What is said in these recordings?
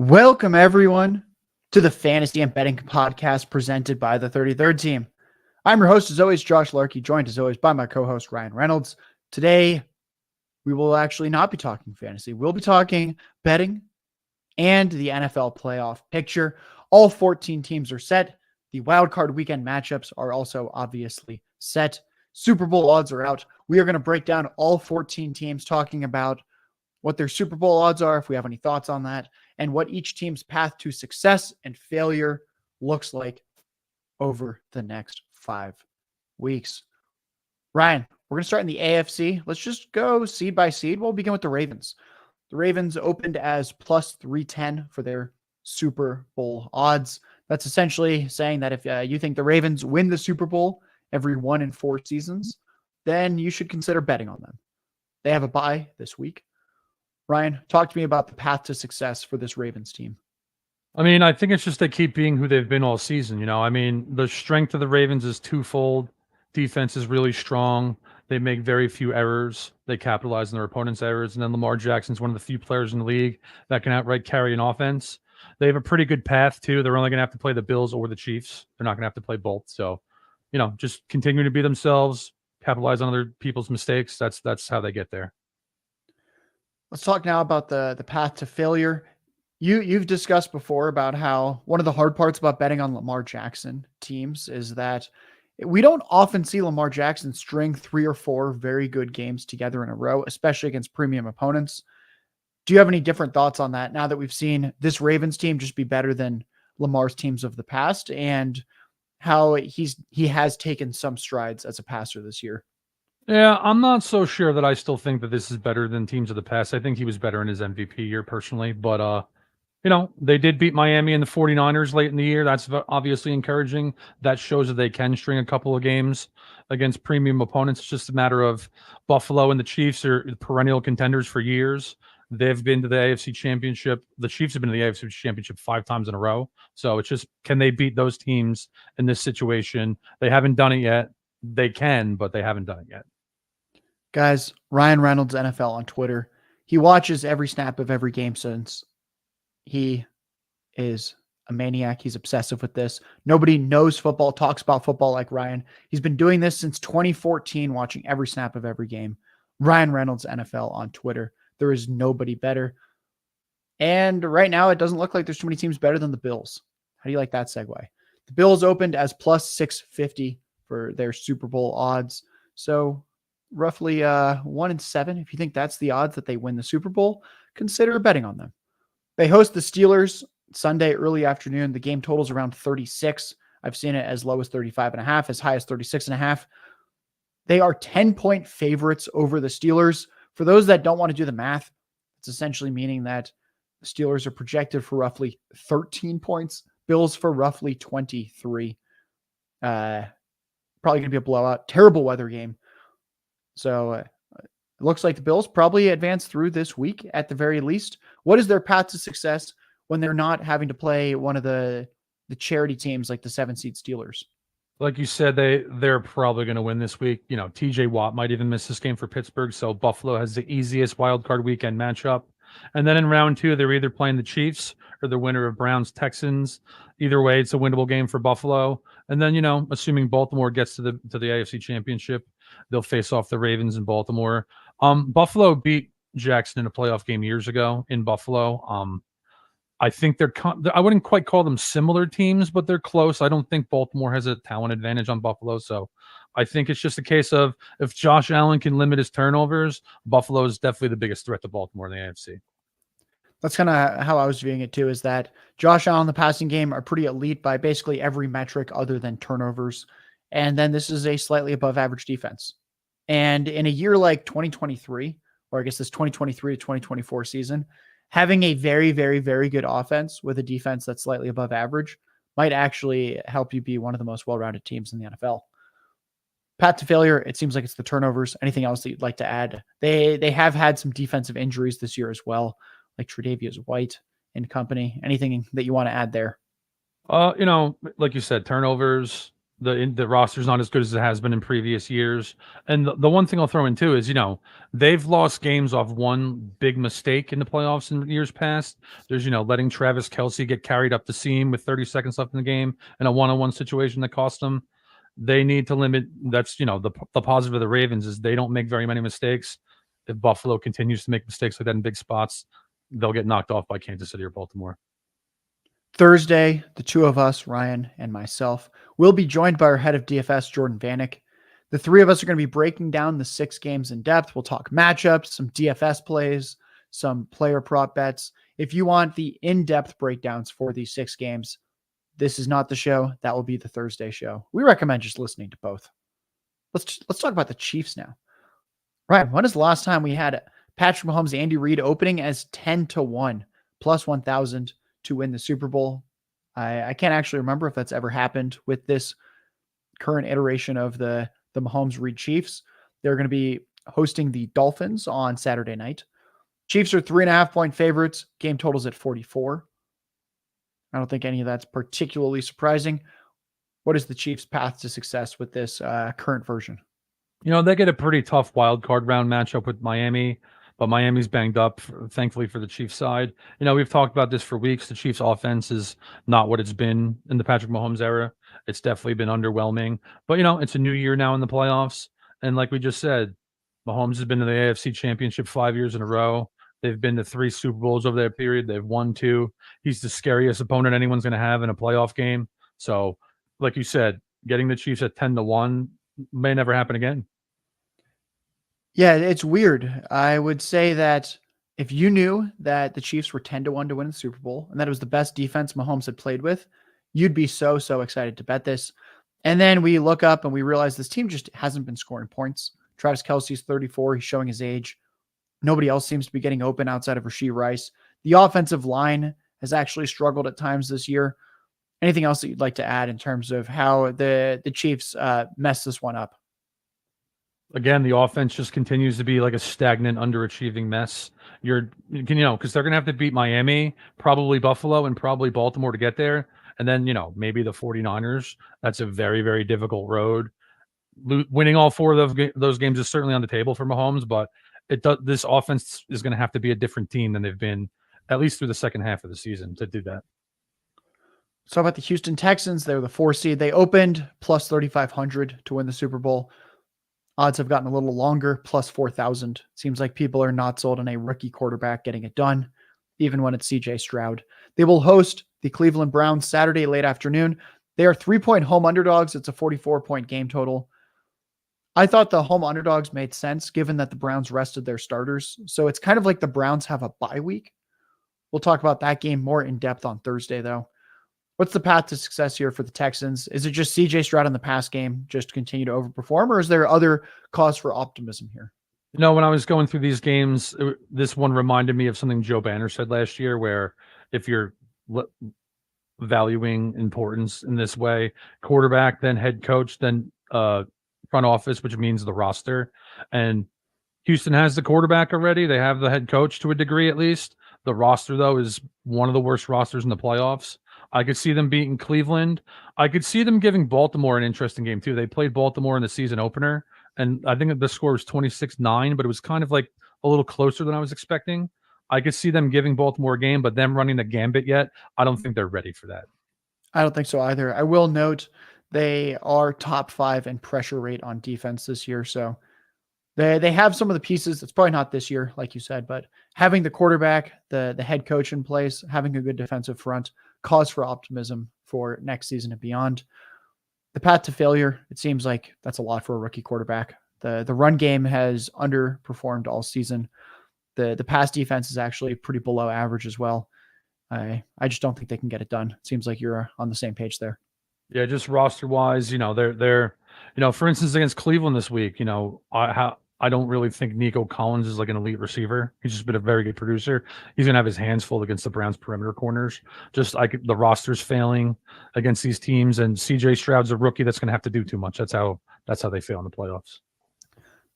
Welcome, everyone, to the Fantasy and Betting Podcast presented by the 33rd Team. I'm your host, as always, Josh Larky, joined as always by my co-host, Ryan Reynolds. Today, we will actually not be talking fantasy. We'll be talking betting and the NFL playoff picture. All 14 teams are set. The wildcard weekend matchups are also obviously set. Super Bowl odds are out. We are going to break down all 14 teams, talking about what their Super Bowl odds are, if we have any thoughts on that, and what each team's path to success and failure looks like over the next 5 weeks. Ryan, we're going to start in the AFC. Let's just go seed by seed. We'll begin with the Ravens. The Ravens opened as plus 310 for their Super Bowl odds. That's essentially saying that if you think the Ravens win the Super Bowl every 1 in 4 seasons, then you should consider betting on them. They have a bye this week. Ryan, talk to me about the path to success for this Ravens team. I mean, I think it's just they keep being who they've been all season. I mean, the strength of the Ravens is twofold. Defense is really strong. They make very few errors. They capitalize on their opponent's errors. And then Lamar Jackson's one of the few players in the league that can outright carry an offense. They have a pretty good path, too. They're only going to have to play the Bills or the Chiefs. They're not going to have to play both. So, just continue to be themselves, capitalize on other people's mistakes. That's how they get there. Let's talk now about the path to failure. You've discussed before about how one of the hard parts about betting on Lamar Jackson teams is that we don't often see Lamar Jackson string 3 or 4 very good games together in a row, especially against premium opponents. Do you have any different thoughts on that now that we've seen this Ravens team just be better than Lamar's teams of the past, and how he has taken some strides as a passer this year? Yeah, I'm not so sure that I still think that this is better than teams of the past. I think he was better in his MVP year personally, but they did beat Miami and the 49ers late in the year. That's obviously encouraging. That shows that they can string a couple of games against premium opponents. It's just a matter of Buffalo and the Chiefs are perennial contenders for years. They've been to the AFC Championship. The Chiefs have been to the AFC Championship 5 times in a row. So it's just, can they beat those teams in this situation? They haven't done it yet. They can, but they haven't done it yet. Guys, Ryan Reynolds NFL on Twitter. He watches every snap of every game since he is a maniac. He's obsessive with this. Nobody knows football, talks about football like Ryan. He's been doing this since 2014, watching every snap of every game. Ryan Reynolds NFL on Twitter. There is nobody better. And right now, it doesn't look like there's too many teams better than the Bills. How do you like that segue? The Bills opened as plus 650 for their Super Bowl odds. So roughly 1 in 7. If you think that's the odds that they win the Super Bowl, consider betting on them. They host the Steelers Sunday early afternoon. The game totals around 36. I've seen it as low as 35.5, as high as 36.5. They are 10-point favorites over the Steelers. For those that don't want to do the math, it's essentially meaning that the Steelers are projected for roughly 13 points, Bills for roughly 23. Probably going to be a blowout. Terrible weather game. So it looks like the Bills probably advance through this week at the very least. What is their path to success when they're not having to play one of the charity teams like the 7-seed Steelers? Like you said, they're probably going to win this week. TJ Watt might even miss this game for Pittsburgh, so Buffalo has the easiest wildcard weekend matchup. And then in round 2, they're either playing the Chiefs or the winner of Browns-Texans. Either way, it's a winnable game for Buffalo. And then, assuming Baltimore gets to the AFC Championship, they'll face off the Ravens in Baltimore. Buffalo beat Jackson in a playoff game years ago in Buffalo. I think I wouldn't quite call them similar teams, but they're close. I don't think Baltimore has a talent advantage on Buffalo. So I think it's just a case of if Josh Allen can limit his turnovers, Buffalo is definitely the biggest threat to Baltimore in the AFC. That's kind of how I was viewing it too, is that Josh Allen, the passing game, are pretty elite by basically every metric other than turnovers. And then this is a slightly above average defense. And in a year like 2023, or I guess this 2023 to 2024 season, having a very, very, very good offense with a defense that's slightly above average might actually help you be one of the most well-rounded teams in the NFL. Path to failure, it seems like it's the turnovers. Anything else that you'd like to add? They have had some defensive injuries this year as well, like Tre'Davious White and company. Anything that you want to add there? Like you said, turnovers. The roster's not as good as it has been in previous years. And the one thing I'll throw in too is, they've lost games off one big mistake in the playoffs in years past. There's, letting Travis Kelce get carried up the seam with 30 seconds left in the game in a one-on-one situation that cost them. They need to limit. That's, the positive of the Ravens is they don't make very many mistakes. If Buffalo continues to make mistakes like that in big spots, they'll get knocked off by Kansas City or Baltimore. Thursday, the two of us, Ryan and myself, will be joined by our head of DFS, Jordan Vanek. The three of us are going to be breaking down the 6 games in depth. We'll talk matchups, some DFS plays, some player prop bets. If you want the in-depth breakdowns for these 6 games, this is not the show. That will be the Thursday show. We recommend just listening to both. Let's talk about the Chiefs now. Ryan, when is the last time we had Patrick Mahomes, Andy Reid opening as 10-1 plus 1,000 to win the Super Bowl? I can't actually remember if that's ever happened with this current iteration of the Mahomes-Reid Chiefs. They're going to be hosting the Dolphins on Saturday night. Chiefs are 3.5-point favorites. Game total's at 44. I don't think any of that's particularly surprising. What is the Chiefs' path to success with this current version? They get a pretty tough wild card round matchup with Miami, but Miami's banged up, thankfully, for the Chiefs side. We've talked about this for weeks. The Chiefs offense is not what it's been in the Patrick Mahomes era. It's definitely been underwhelming. But, it's a new year now in the playoffs. And like we just said, Mahomes has been to the AFC Championship 5 years in a row. They've been to 3 Super Bowls over that period. They've won 2. He's the scariest opponent anyone's going to have in a playoff game. So, like you said, getting the Chiefs at 10-1 may never happen again. Yeah, it's weird. I would say that if you knew that the Chiefs were 10-1 to win the Super Bowl and that it was the best defense Mahomes had played with, you'd be so excited to bet this. And then we look up and we realize this team just hasn't been scoring points. Travis Kelce's 34. He's showing his age. Nobody else seems to be getting open outside of Rashee Rice. The offensive line has actually struggled at times this year. Anything else that you'd like to add in terms of how the Chiefs messed this one up? Again, the offense just continues to be like a stagnant, underachieving mess. Because they're going to have to beat Miami, probably Buffalo, and probably Baltimore to get there. And then, maybe the 49ers. That's a very, very difficult road. Winning all 4 of those games is certainly on the table for Mahomes, but this offense is going to have to be a different team than they've been, at least through the second half of the season, to do that. So about the Houston Texans, they were the 4 seed. They opened plus 3,500 to win the Super Bowl. Odds have gotten a little longer, plus 4,000. Seems like people are not sold on a rookie quarterback getting it done, even when it's CJ Stroud. They will host the Cleveland Browns Saturday late afternoon. They are 3-point home underdogs. It's a 44-point game total. I thought the home underdogs made sense given that the Browns rested their starters. So it's kind of like the Browns have a bye week. We'll talk about that game more in depth on Thursday, though. What's the path to success here for the Texans? Is it just CJ Stroud in the pass game just to continue to overperform, or is there other cause for optimism here? When I was going through these games, this one reminded me of something Joe Banner said last year, where if you're valuing importance in this way, quarterback, then head coach, then front office, which means the roster. And Houston has the quarterback already. They have the head coach to a degree, at least. The roster, though, is one of the worst rosters in the playoffs. I could see them beating Cleveland. I could see them giving Baltimore an interesting game, too. They played Baltimore in the season opener, and I think the score was 26-9, but it was kind of like a little closer than I was expecting. I could see them giving Baltimore a game, but them running the gambit yet, I don't think they're ready for that. I don't think so either. I will note they are top 5 in pressure rate on defense this year, so they have some of the pieces. It's probably not this year, like you said, but having the quarterback, the head coach in place, having a good defensive front, cause for optimism for next season and beyond. The path to failure, it seems like that's a lot for a rookie quarterback. The run game has underperformed all season. The pass defense is actually pretty below average as well. I just don't think they can get it done. It seems like you're on the same page there. Yeah, just roster wise, they're for instance, against Cleveland this week, I don't really think Nico Collins is like an elite receiver. He's just been a very good producer. He's gonna have his hands full against the Browns perimeter corners. The roster's failing against these teams, and CJ Stroud's a rookie that's gonna have to do too much. That's how they fail in the playoffs.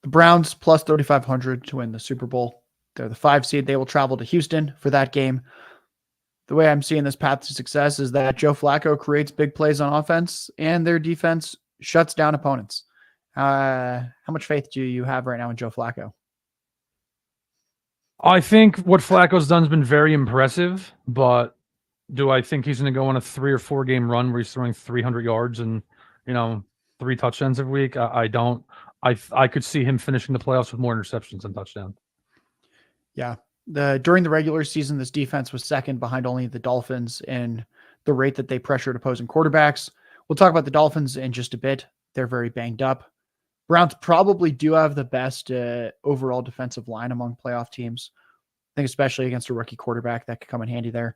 The Browns plus 3,500 to win the Super Bowl. They're the 5 seed. They will travel to Houston for that game. the way I'm seeing this path to success is that Joe Flacco creates big plays on offense and their defense shuts down opponents. How much faith do you have right now in Joe Flacco? I think what Flacco's done has been very impressive, but do I think he's going to go on a 3 or 4 game run where he's throwing 300 yards and, 3 touchdowns every week? I don't. I could see him finishing the playoffs with more interceptions than touchdowns. Yeah. During the regular season, this defense was second behind only the Dolphins in the rate that they pressured opposing quarterbacks. We'll talk about the Dolphins in just a bit. They're very banged up. Browns probably do have the best overall defensive line among playoff teams. I think especially against a rookie quarterback that could come in handy there.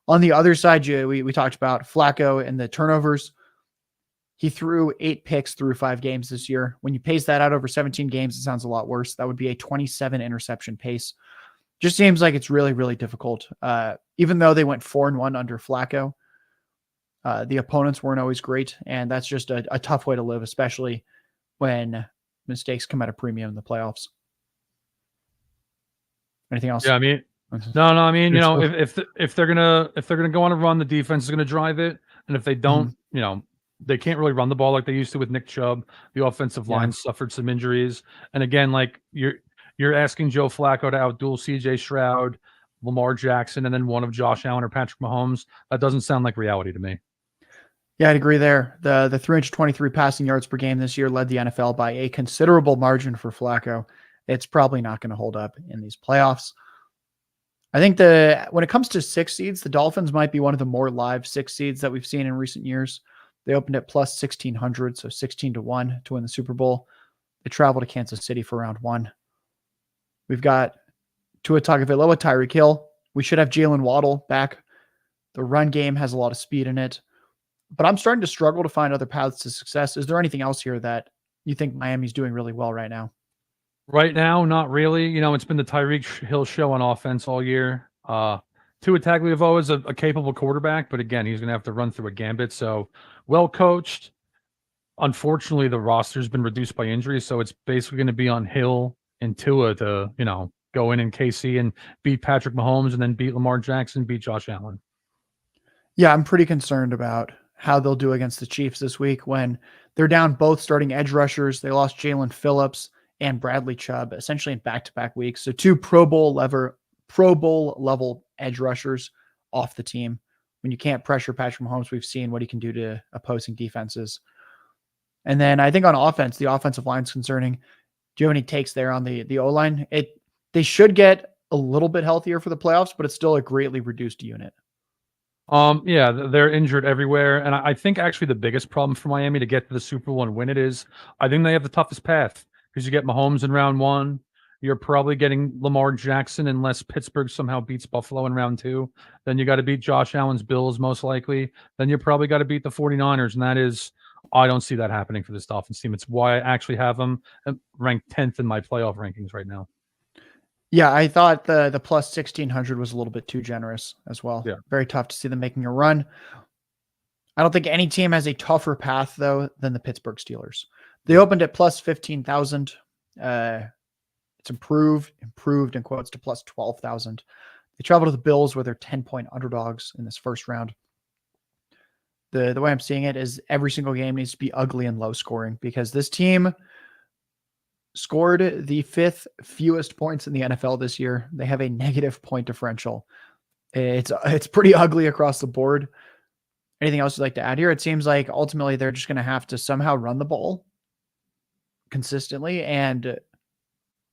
On the other side, we talked about Flacco and the turnovers. He threw 8 picks through 5 games this year. When you pace that out over 17 games, it sounds a lot worse. That would be a 27 interception pace. Just seems like it's really, really difficult. Even though they went 4-1 under Flacco, the opponents weren't always great, and that's just a tough way to live, especially when mistakes come at a premium in the playoffs. Anything else? Yeah, I mean, no. I mean, if they're gonna go on a run, the defense is gonna drive it, and if they don't, they can't really run the ball like they used to with Nick Chubb. The offensive line suffered some injuries, and again, like you're asking Joe Flacco to outduel C.J. Stroud, Lamar Jackson, and then one of Josh Allen or Patrick Mahomes. That doesn't sound like reality to me. Yeah, I'd agree there. The 323 passing yards per game this year led the NFL by a considerable margin for Flacco. It's probably not going to hold up in these playoffs. I think when it comes to 6 seeds, the Dolphins might be one of the more live 6 seeds that we've seen in recent years. They opened at plus 1,600, so 16-1 to win the Super Bowl. They travel to Kansas City for round 1. We've got Tua Tagovailoa, Tyreek Hill. We should have Jalen Waddle back. The run game has a lot of speed in it. But I'm starting to struggle to find other paths to success. Is there anything else here that you think Miami's doing really well right now? Right now, not really. It's been the Tyreek Hill show on offense all year. Tua Tagovailoa is a capable quarterback, but again, he's going to have to run through a gambit. So well coached. Unfortunately, the roster's been reduced by injuries, so it's basically going to be on Hill and Tua to, go in KC and beat Patrick Mahomes and then beat Lamar Jackson, beat Josh Allen. Yeah, I'm pretty concerned about how they'll do against the Chiefs this week when they're down both starting edge rushers. They lost Jalen Phillips and Bradley Chubb essentially in back-to-back weeks. So 2 Pro Bowl level edge rushers off the team. When you can't pressure Patrick Mahomes, we've seen what he can do to opposing defenses. And then I think on offense, the offensive line's concerning. Do you have any takes there on the O-line? They should get a little bit healthier for the playoffs, but it's still a greatly reduced unit. Yeah, they're injured everywhere. And I think actually the biggest problem for Miami to get to the Super Bowl and win it is I think they have the toughest path because you get Mahomes in round 1. You're probably getting Lamar Jackson unless Pittsburgh somehow beats Buffalo in round 2. Then you got to beat Josh Allen's Bills most likely. Then you probably got to beat the 49ers. And that is, I don't see that happening for this Dolphins team. It's why I actually have them ranked 10th in my playoff rankings right now. Yeah, I thought the plus 1,600 was a little bit too generous as well. Yeah. Very tough to see them making a run. I don't think any team has a tougher path, though, than the Pittsburgh Steelers. They opened at plus 15,000. It's improved in quotes to plus 12,000. They travel to the Bills where they're 10-point underdogs in this first round. The way I'm seeing it is every single game needs to be ugly and low scoring because this team scored the 5th fewest points in the NFL this year. They have a negative point differential. It's pretty ugly across the board. Anything else you'd like to add here? It seems like ultimately they're just going to have to somehow run the ball consistently and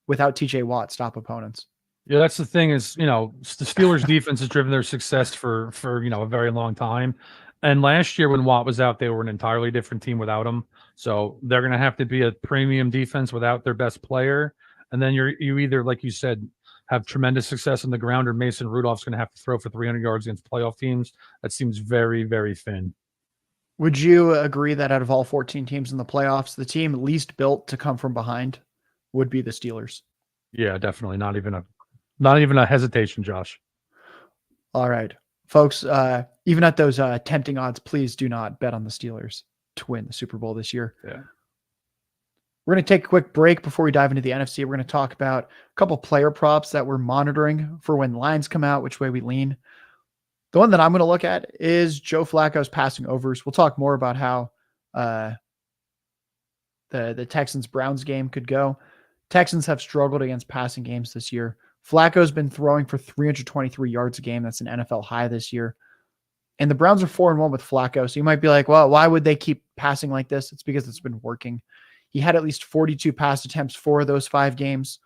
without TJ Watt stop opponents. Yeah, that's the thing is, the Steelers defense has driven their success for a very long time. And last year when Watt was out, they were an entirely different team without him. So they're going to have to be a premium defense without their best player. And then you either, like you said, have tremendous success on the ground or Mason Rudolph's going to have to throw for 300 yards against playoff teams. That seems very, very thin. Would you agree that out of all 14 teams in the playoffs, the team least built to come from behind would be the Steelers? Yeah, definitely. Not even a hesitation, Josh. All right, folks, even at those tempting odds, please do not bet on the Steelers to win the Super Bowl this year. Yeah. We're going to take a quick break before we dive into the NFC. We're going to talk about a couple player props that we're monitoring for when lines come out, which way we lean. The one that I'm going to look at is Joe Flacco's passing overs. We'll talk more about how the Texans-Browns game could go. Texans have struggled against passing games this year. Flacco's been throwing for 323 yards a game. That's an NFL high this year. And the Browns are 4-1 with Flacco. So you might be like, well, why would they keep passing like this? It's because it's been working. He had at least 42 pass attempts for those 5 games.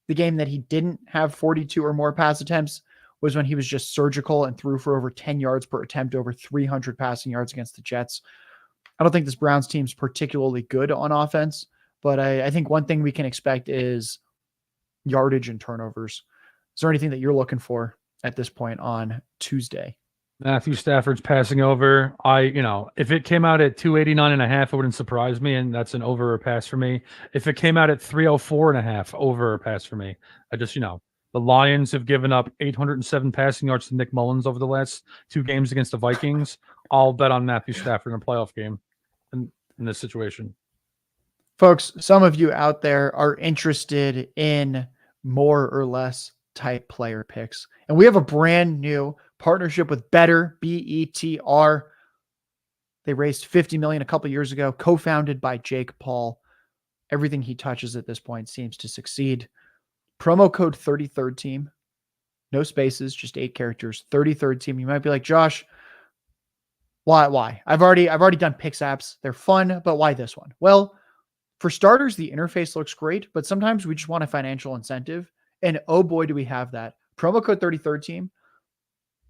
The game that he didn't have 42 or more pass attempts was when he was just surgical and threw for over 10 yards per attempt, over 300 passing yards against the Jets. I don't think this Browns team's particularly good on offense, but I think one thing we can expect is yardage and turnovers. Is there anything that you're looking for at this point on Tuesday? Matthew Stafford's passing over. If it came out at 289.5, it wouldn't surprise me, and that's an over or pass for me. If it came out at 304.5, over or pass for me. The Lions have given up 807 passing yards to Nick Mullins over the last 2 games against the Vikings. I'll bet on Matthew Stafford in a playoff game in this situation. Folks, some of you out there are interested in more or less type player picks. And we have a brand new partnership with Better, BETR. They raised $50 million a couple years ago, co-founded by Jake Paul. Everything he touches at this point seems to succeed. Promo code 33rd team. No spaces, just 8 characters. 33rd team. You might be like, Josh, why? I've already done Picks apps. They're fun, but why this one? Well, for starters, the interface looks great, but sometimes we just want a financial incentive. And oh boy, do we have that. Promo code 33rd team.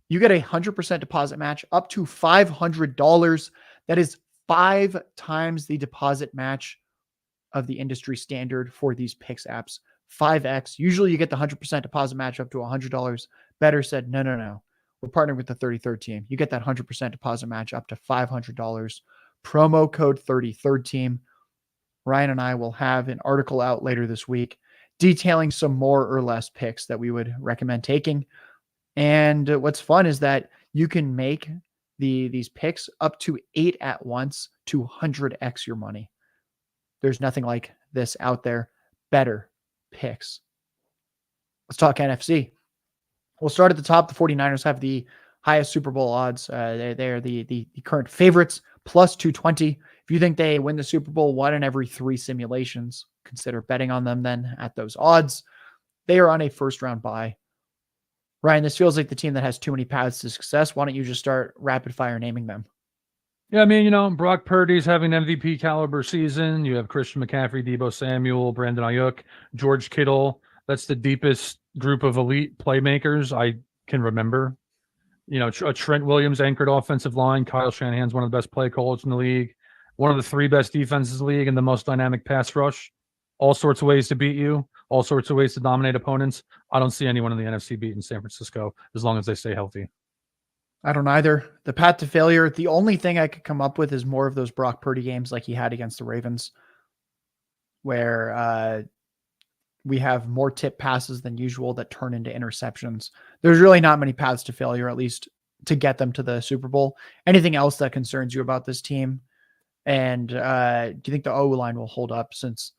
You get a 100% deposit match up to $500. That is 5 times the deposit match of the industry standard for these Picks apps. 5x. Usually you get the 100% deposit match up to $100. Better said, no. We're partnering with the 33rd team. You get that 100% deposit match up to $500. Promo code 33rd team. Ryan and I will have an article out later this week detailing some more or less picks that we would recommend taking. And what's fun is that you can make these picks up to 8 at once to 100x your money. There's nothing like this out there. Better picks. Let's talk NFC. We'll start at the top. The 49ers have the highest Super Bowl odds. They're the current favorites, plus 220. If you think they win the Super Bowl 1 in every 3 simulations, consider betting on them then at those odds. They are on a first-round bye. Ryan, this feels like the team that has too many paths to success. Why don't you just start rapid-fire naming them? Yeah, Brock Purdy's having an MVP caliber season. You have Christian McCaffrey, Deebo Samuel, Brandon Ayuk, George Kittle. That's the deepest group of elite playmakers I can remember. A Trent Williams anchored offensive line. Kyle Shanahan's one of the best play callers in the league. One of the 3 best defenses in the league and the most dynamic pass rush. All sorts of ways to beat you. All sorts of ways to dominate opponents. I don't see anyone in the NFC beating San Francisco as long as they stay healthy. I don't either. The path to failure, the only thing I could come up with is more of those Brock Purdy games like he had against the Ravens, where we have more tip passes than usual that turn into interceptions. There's really not many paths to failure, at least to get them to the Super Bowl. Anything else that concerns you about this team? And do you think the O-line will hold up since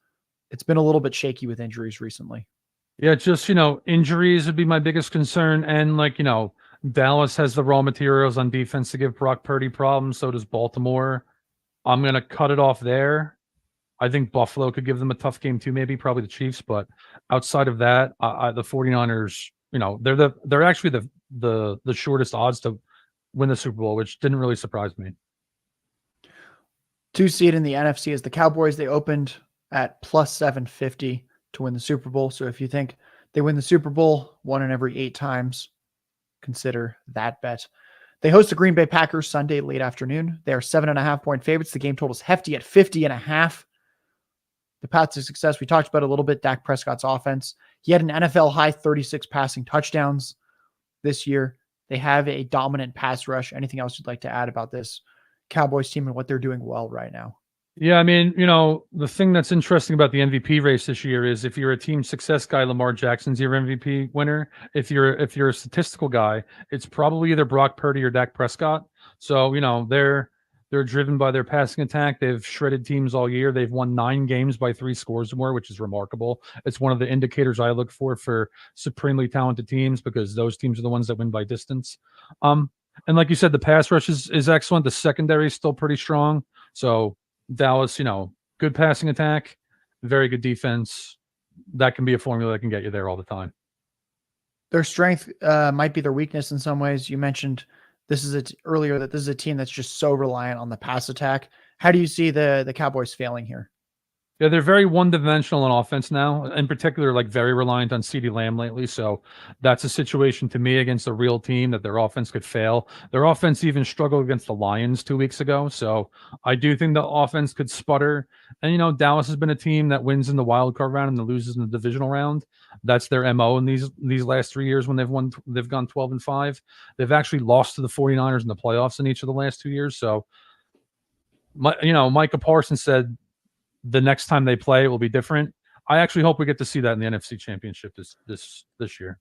it's been a little bit shaky with injuries recently? Yeah, just, injuries would be my biggest concern. And Dallas has the raw materials on defense to give Brock Purdy problems. So does Baltimore. I'm going to cut it off there. I think Buffalo could give them a tough game too, probably the Chiefs. But outside of that, the 49ers, they're actually the shortest odds to win the Super Bowl, which didn't really surprise me. 2 seed in the NFC is the Cowboys. They opened at plus 750 to win the Super Bowl. So if you think they win the Super Bowl 1 in every 8 times, consider that bet. They host the Green Bay Packers Sunday late afternoon. They are 7.5-point favorites. The game total is hefty at 50.5. The path to success, we talked about a little bit, Dak Prescott's offense. He had an NFL high 36 passing touchdowns this year. They have a dominant pass rush. Anything else you'd like to add about this Cowboys team and what they're doing well right now? Yeah, the thing that's interesting about the MVP race this year is if you're a team success guy, Lamar Jackson's your MVP winner. If you're a statistical guy, it's probably either Brock Purdy or Dak Prescott. So, they're driven by their passing attack. They've shredded teams all year. They've won 9 games by 3 scores or more, which is remarkable. It's one of the indicators I look for supremely talented teams because those teams are the ones that win by distance. And like you said, the pass rush is excellent. The secondary is still pretty strong. So Dallas, good passing attack, very good defense. That can be a formula that can get you there all the time. Their strength might be their weakness in some ways. You mentioned earlier that this is a team that's just so reliant on the pass attack. How do you see the Cowboys failing here? Yeah, they're very one-dimensional on offense now. In particular, like very reliant on CeeDee Lamb lately. So that's a situation to me against a real team that their offense could fail. Their offense even struggled against the Lions 2 weeks ago. So I do think the offense could sputter. And Dallas has been a team that wins in the wild card round and then loses in the divisional round. That's their MO in these last 3 years when they've gone 12-5. They've actually lost to the 49ers in the playoffs in each of the last 2 years. So Micah Parsons said the next time they play, it will be different. I actually hope we get to see that in the NFC Championship this year.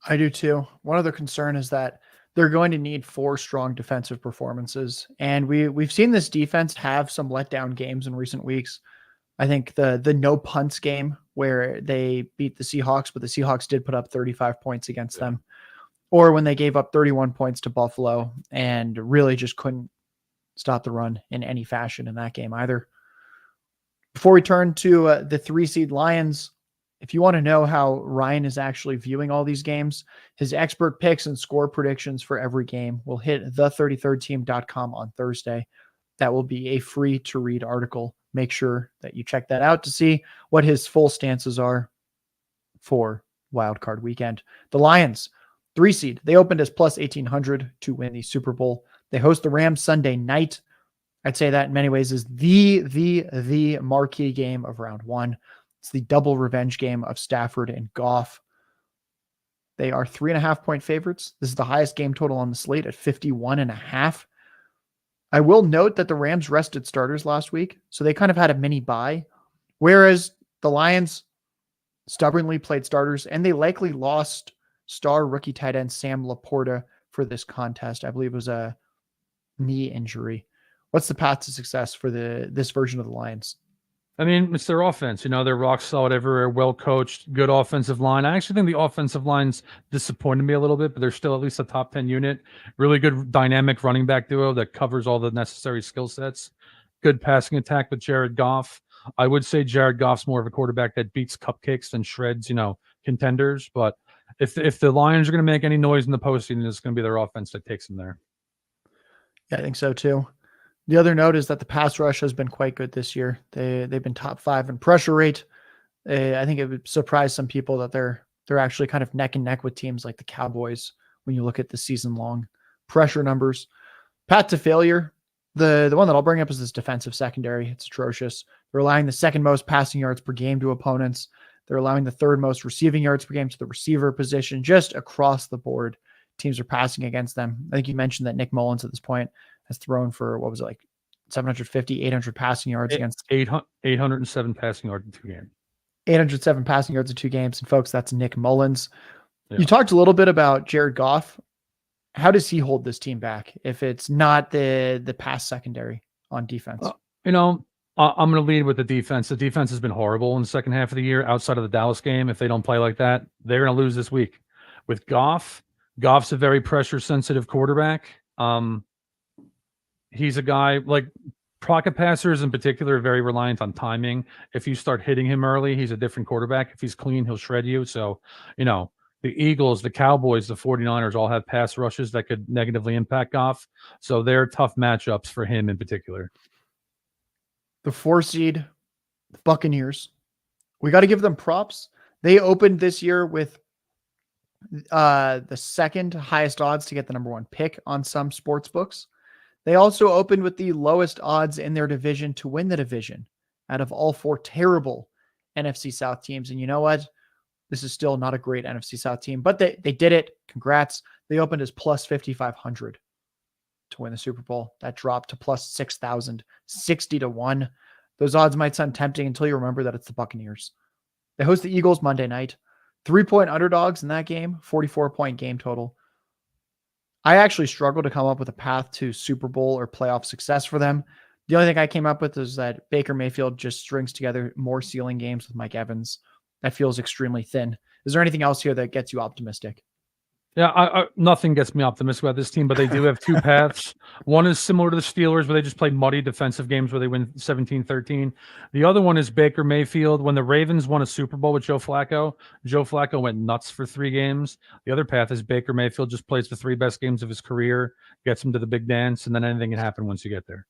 I do too. One other concern is that they're going to need 4 strong defensive performances, and we've seen this defense have some letdown games in recent weeks. I think the no punts game where they beat the Seahawks, but the Seahawks did put up 35 points against them, or when they gave up 31 points to Buffalo and really just couldn't stop the run in any fashion in that game either. Before we turn to the 3-seed Lions, if you want to know how Ryan is actually viewing all these games, his expert picks and score predictions for every game will hit the33rdteam.com on Thursday. That will be a free-to-read article. Make sure that you check that out to see what his full stances are for Wildcard Weekend. The Lions, 3-seed. They opened as plus 1,800 to win the Super Bowl. They host the Rams Sunday night. I'd say that in many ways is the marquee game of round 1. It's the double revenge game of Stafford and Goff. They are 3.5-point favorites. This is the highest game total on the slate at 51.5. I will note that the Rams rested starters last week, so they kind of had a mini bye, whereas the Lions stubbornly played starters, and they likely lost star rookie tight end Sam Laporta for this contest. I believe it was a knee injury. What's the path to success for this version of the Lions? I mean, it's their offense. They're rock solid everywhere, well coached, good offensive line. I actually think the offensive line's disappointed me a little bit, but they're still at least a top 10 unit. Really good dynamic running back duo that covers all the necessary skill sets. Good passing attack with Jared Goff. I would say Jared Goff's more of a quarterback that beats cupcakes than shreds, contenders. But if the Lions are going to make any noise in the postseason, it's going to be their offense that takes them there. Yeah, I think so too. The other note is that the pass rush has been quite good this year. They've been top 5 in pressure rate. I think it would surprise some people that they're actually kind of neck and neck with teams like the Cowboys when you look at the season-long pressure numbers. Path to failure, the one that I'll bring up is this defensive secondary. It's atrocious. They're allowing the second most passing yards per game to opponents. They're allowing the third most receiving yards per game to the receiver position. Just across the board, teams are passing against them. I think you mentioned that Nick Mullins at this point has thrown for, 750, 800 passing yards against 807 passing yards in 2 games. 807 passing yards in 2 games. And folks, that's Nick Mullins. Yeah. You talked a little bit about Jared Goff. How does he hold this team back if it's not the pass secondary on defense? I'm going to lead with the defense. The defense has been horrible in the second half of the year outside of the Dallas game. If they don't play like that, they're going to lose this week. With Goff's a very pressure-sensitive quarterback. He's a guy like pocket passers in particular are very reliant on timing. If you start hitting him early, he's a different quarterback. If he's clean, he'll shred you. So, the Eagles, the Cowboys, the 49ers all have pass rushes that could negatively impact Goff. So they're tough matchups for him in particular. The 4-seed, the Buccaneers. We got to give them props. They opened this year with the second highest odds to get the number 1 pick on some sports books. They also opened with the lowest odds in their division to win the division out of all 4 terrible NFC South teams. And you know what? This is still not a great NFC South team, but they did it. Congrats. They opened as plus 5,500 to win the Super Bowl. That dropped to plus 6,000, 60-1. Those odds might sound tempting until you remember that it's the Buccaneers. They host the Eagles Monday night. 3-point underdogs in that game, 44-point game total. I actually struggled to come up with a path to Super Bowl or playoff success for them. The only thing I came up with is that Baker Mayfield just strings together more ceiling games with Mike Evans. That feels extremely thin. Is there anything else here that gets you optimistic? Yeah, nothing gets me optimistic about this team, but they do have two paths. One is similar to the Steelers, where they just play muddy defensive games where they win 17-13. The other one is Baker Mayfield. When the Ravens won a Super Bowl with Joe Flacco went nuts for 3 games. The other path is Baker Mayfield just plays the 3 best games of his career, gets him to the big dance, and then anything can happen once you get there.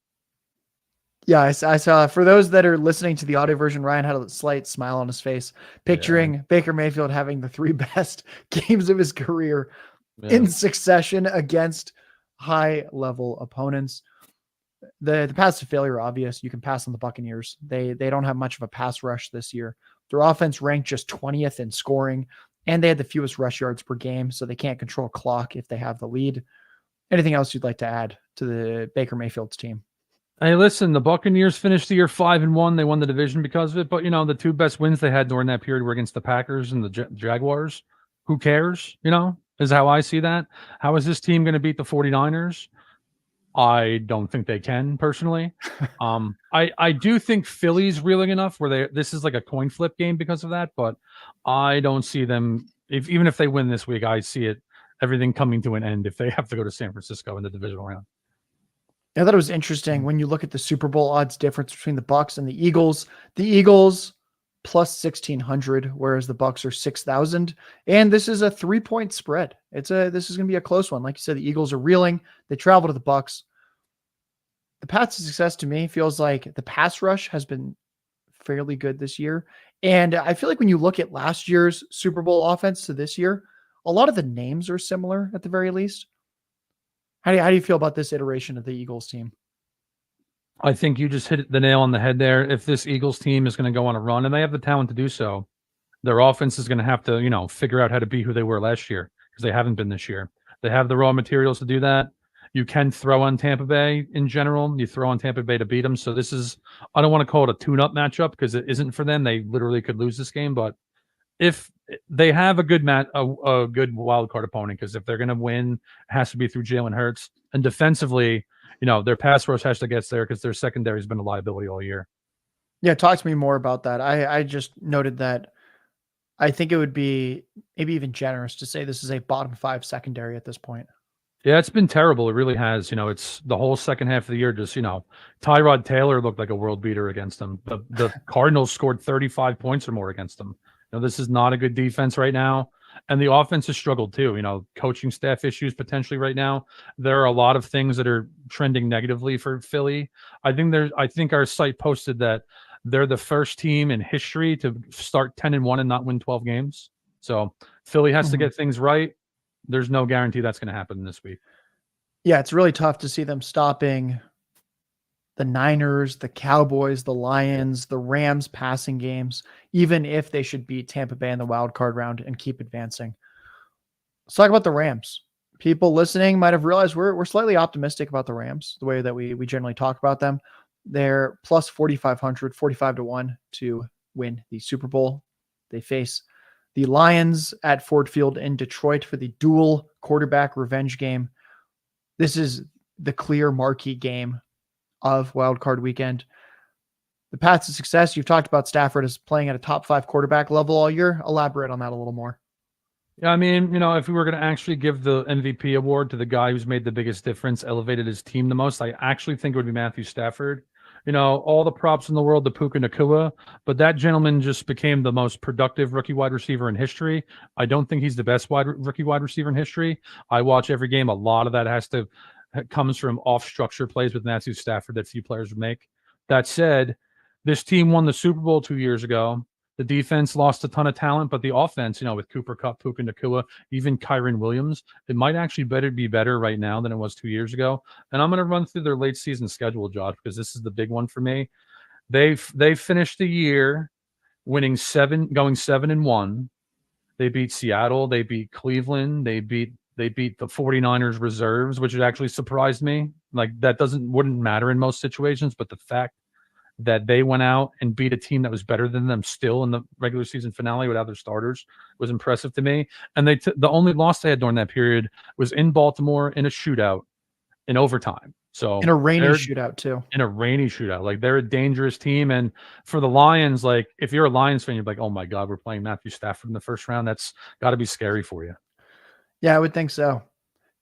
Yeah, I saw. For those that are listening to the audio version, Ryan had a slight smile on his face, picturing Baker Mayfield having the 3 best games of his career in succession against high-level opponents. The paths to failure are obvious. You can pass on the Buccaneers. They don't have much of a pass rush this year. Their offense ranked just 20th in scoring, and they had the fewest rush yards per game, so they can't control clock if they have the lead. Anything else you'd like to add to the Baker Mayfield's team? Hey, listen, the Buccaneers finished the year 5-1. They won the division because of it. But, the 2 best wins they had during that period were against the Packers and the Jaguars. Who cares? Is how I see that. How is this team going to beat the 49ers? I don't think they can, personally. I do think Philly's reeling enough where this is like a coin flip game because of that. But I don't see them, even if they win this week, I see everything coming to an end if they have to go to San Francisco in the divisional round. I thought it was interesting when you look at the Super Bowl odds difference between the Bucs and the Eagles. The Eagles plus 1,600, whereas the Bucs are 6,000. And this is a 3-point spread. This is going to be a close one. Like you said, the Eagles are reeling. They travel to the Bucs. The path to success to me feels like the pass rush has been fairly good this year. And I feel like when you look at last year's Super Bowl offense to this year, a lot of the names are similar at the very least. How do you feel about this iteration of the Eagles team? I think you just hit the nail on the head there. If this Eagles team is going to go on a run, and they have the talent to do so, their offense is going to have to, figure out how to be who they were last year, because they haven't been this year. They have the raw materials to do that. You can throw on Tampa Bay in general. You throw on Tampa Bay to beat them. So this is, I don't want to call it a tune-up matchup because it isn't for them. They literally could lose this game, but if they have a good a good wild card opponent, because if they're going to win, it has to be through Jalen Hurts. And defensively, their pass rush has to get there because their secondary has been a liability all year. Yeah, talk to me more about that. I just noted that I think it would be maybe even generous to say this is a bottom 5 secondary at this point. Yeah, it's been terrible. It really has. It's the whole second half of the year. Just, Tyrod Taylor looked like a world beater against them. The Cardinals scored 35 points or more against them. This is not a good defense right now. And the offense has struggled too. Coaching staff issues potentially right now. There are a lot of things that are trending negatively for Philly. I think our site posted that they're the first team in history to start 10-1 and not win 12 games. So Philly has to get things right. There's no guarantee that's going to happen this week. Yeah, it's really tough to see them stopping the Niners, the Cowboys, the Lions, the Rams passing games, even if they should beat Tampa Bay in the wild card round and keep advancing. Let's talk about the Rams. People listening might have realized we're slightly optimistic about the Rams, the way that we generally talk about them. They're plus 4,500, 45-1 to win the Super Bowl. They face the Lions at Ford Field in Detroit for the dual quarterback revenge game. This is the clear marquee game of wildcard weekend. The path to success, you've talked about Stafford as playing at a top 5 quarterback level all year. Elaborate on that a little more. Yeah, I mean, if we were going to actually give the MVP award to the guy who's made the biggest difference, elevated his team the most, I actually think it would be Matthew Stafford. All the props in the world to Puka Nacua, but that gentleman just became the most productive rookie wide receiver in history. I don't think he's the best rookie wide receiver in history. I watch every game. A lot of that comes from off-structure plays with Matthew Stafford that few players would make. That said, this team won the Super Bowl 2 years ago. The defense lost a ton of talent, but the offense, with Cooper Kupp, Puka Nacua, even Kyren Williams, it might actually be better right now than it was 2 years ago. And I'm going to run through their late season schedule, Josh, because this is the big one for me. They finished the year going 7-1. They beat Seattle. They beat Cleveland. They beat the 49ers reserves, which actually surprised me. Like, that wouldn't matter in most situations, but the fact that they went out and beat a team that was better than them still in the regular season finale without their starters was impressive to me. And the only loss they had during that period was in Baltimore in a shootout in overtime. So in a rainy shootout too. In a rainy shootout. Like, they're a dangerous team. And for the Lions, like, if you're a Lions fan, you're like, oh my God, we're playing Matthew Stafford in the first round. That's got to be scary for you. Yeah, I would think so.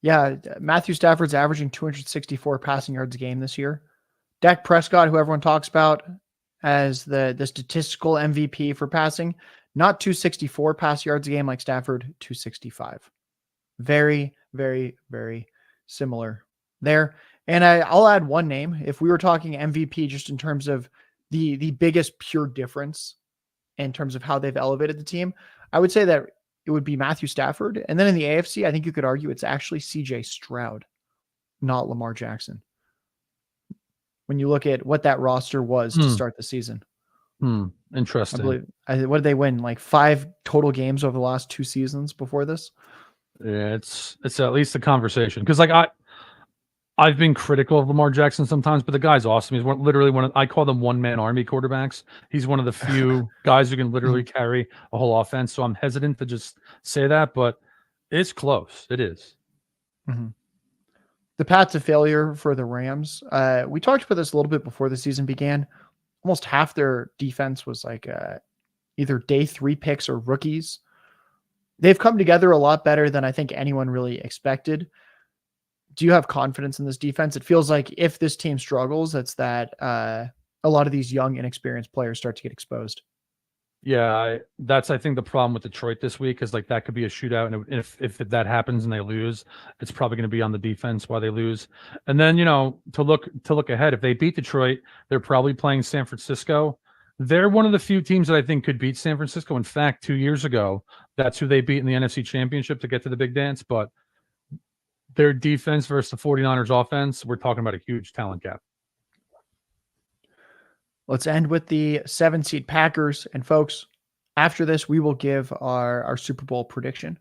Yeah, Matthew Stafford's averaging 264 passing yards a game this year. Dak Prescott, who everyone talks about as the statistical MVP for passing, not 264 pass yards a game like Stafford, 265. Very, very, very similar there. And I'll add one name. If we were talking MVP just in terms of the biggest pure difference in terms of how they've elevated the team, I would say that it would be Matthew Stafford. And then in the AFC, I think you could argue it's actually CJ Stroud, not Lamar Jackson. When you look at what that roster was to start the season. Interesting. What did they win? Like 5 total games over the last 2 seasons before this? Yeah, it's at least a conversation. Because like I've been critical of Lamar Jackson sometimes, but the guy's awesome. He's literally one of, I call them one-man army quarterbacks. He's one of the few guys who can literally carry a whole offense. So I'm hesitant to just say that, but it's close. It is. Mm-hmm. The path to failure for the Rams. We talked about this a little bit before the season began. Almost half their defense was like either day 3 picks or rookies. They've come together a lot better than I think anyone really expected. Do you have confidence in this defense? It feels like if this team struggles, it's that a lot of these young, inexperienced players start to get exposed. Yeah, that's I think the problem with Detroit this week is like that could be a shootout, and if that happens and they lose, it's probably going to be on the defense why they lose. And then to look ahead, if they beat Detroit, they're probably playing San Francisco. They're one of the few teams that I think could beat San Francisco. In fact, 2 years ago, that's who they beat in the NFC Championship to get to the big dance. But their defense versus the 49ers offense, we're talking about a huge talent gap. Let's end with the 7-seed Packers. And folks, after this, we will give our Super Bowl prediction.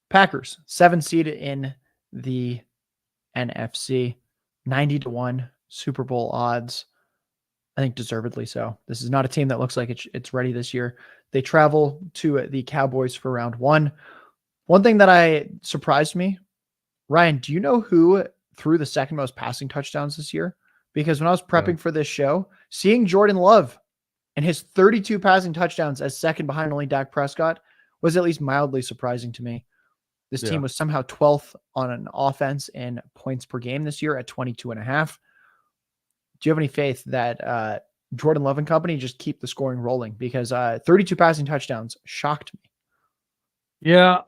Packers, 7-seed in the NFC, 90-1 Super Bowl odds. I think deservedly so. This is not a team that looks like it's ready this year. They travel to the Cowboys for round 1. One thing that surprised me, Ryan, do you know who threw the second most passing touchdowns this year? Because when I was prepping for this show, seeing Jordan Love and his 32 passing touchdowns as second behind only Dak Prescott was at least mildly surprising to me. This team was somehow 12th on an offense in points per game this year at 22.5. Do you have any faith that Jordan Love and company just keep the scoring rolling? Because 32 passing touchdowns shocked me. Yeah,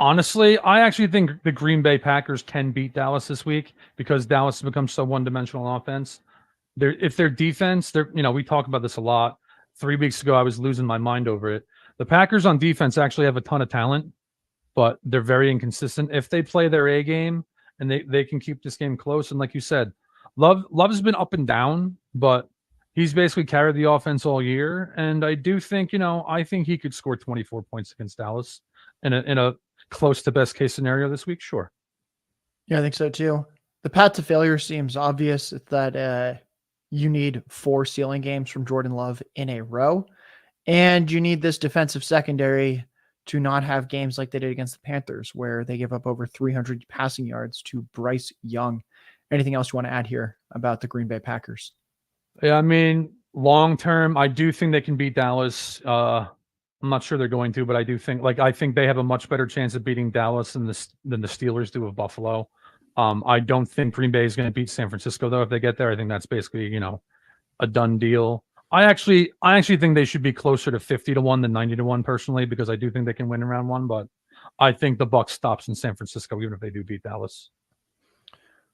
honestly, I actually think the Green Bay Packers can beat Dallas this week because Dallas has become so one-dimensional offense. If their defense, we talk about this a lot. 3 weeks ago, I was losing my mind over it. The Packers on defense actually have a ton of talent, but they're very inconsistent. If they play their A game and they can keep this game close, and like you said, Love has been up and down, but he's basically carried the offense all year. And I do think, I think he could score 24 points against Dallas in a close to best case scenario this week. Sure. Yeah, I think so too. The path to failure seems obvious. It's that you need 4 ceiling games from Jordan Love in a row, and you need this defensive secondary to not have games like they did against the Panthers, where they give up over 300 passing yards to Bryce Young. Anything else you want to add here about the Green Bay Packers? Yeah, I mean, long term, I do think they can beat Dallas. I'm not sure they're going to, but I do think, I think they have a much better chance of beating Dallas than the Steelers do of Buffalo. I don't think Green Bay is going to beat San Francisco though. If they get there, I think that's basically a done deal. I actually think they should be closer to 50-1 than 90-1 personally, because I do think they can win in round 1. But I think the Bucs stops in San Francisco even if they do beat Dallas.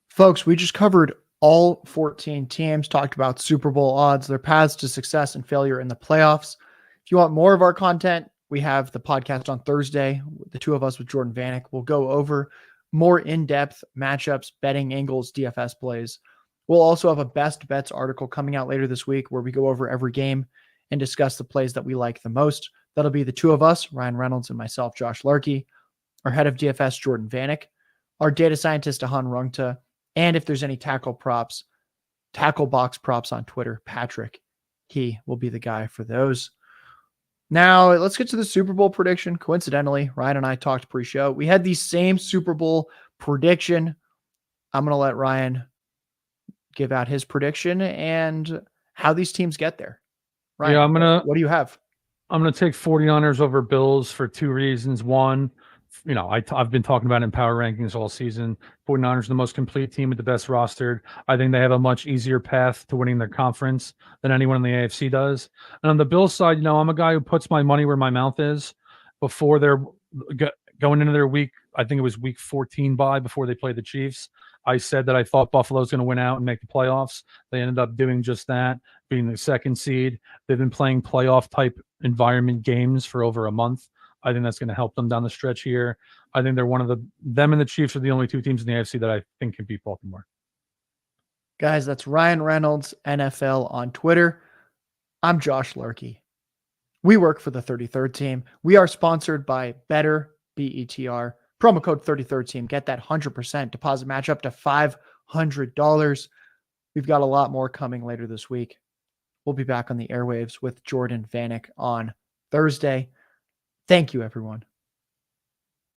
Folks, we just covered all 14 teams, talked about Super Bowl odds, their paths to success and failure in the playoffs. If you want more of our content, we have the podcast on Thursday. The 2 of us with Jordan Vanek will go over more in-depth matchups, betting angles, DFS plays. We'll also have a best bets article coming out later this week where we go over every game and discuss the plays that we like the most. That'll be the 2 of us, Ryan Reynolds and myself, Josh Larky, our head of DFS, Jordan Vanek, our data scientist, Ahan Rungta, and if there's any tackle box props on Twitter, Patrick, he will be the guy for those. Now, let's get to the Super Bowl prediction. Coincidentally, Ryan and I talked pre-show. We had the same Super Bowl prediction. I'm going to let Ryan give out his prediction and how these teams get there. Ryan, what do you have? I'm going to take 49ers over Bills for 2 reasons. One, I've been talking about it in power rankings all season. 49ers are the most complete team with the best rostered. I think they have a much easier path to winning their conference than anyone in the AFC does. And on the Bills side, I'm a guy who puts my money where my mouth is. Before they're going into their week, I think it was week 14 bye before they play the Chiefs, I said that I thought Buffalo's going to win out and make the playoffs. They ended up doing just that, being the second seed. They've been playing playoff type environment games for over a month. I think that's going to help them down the stretch here. I think they're them and the Chiefs are the only two teams in the AFC that I think can beat Baltimore. Guys, that's Ryan Reynolds, NFL on Twitter. I'm Josh Larky. We work for the 33rd team. We are sponsored by Better BETR. Promo code 33rd team. Get that 100% deposit match up to $500. We've got a lot more coming later this week. We'll be back on the airwaves with Jordan Vanek on Thursday. Thank you, everyone.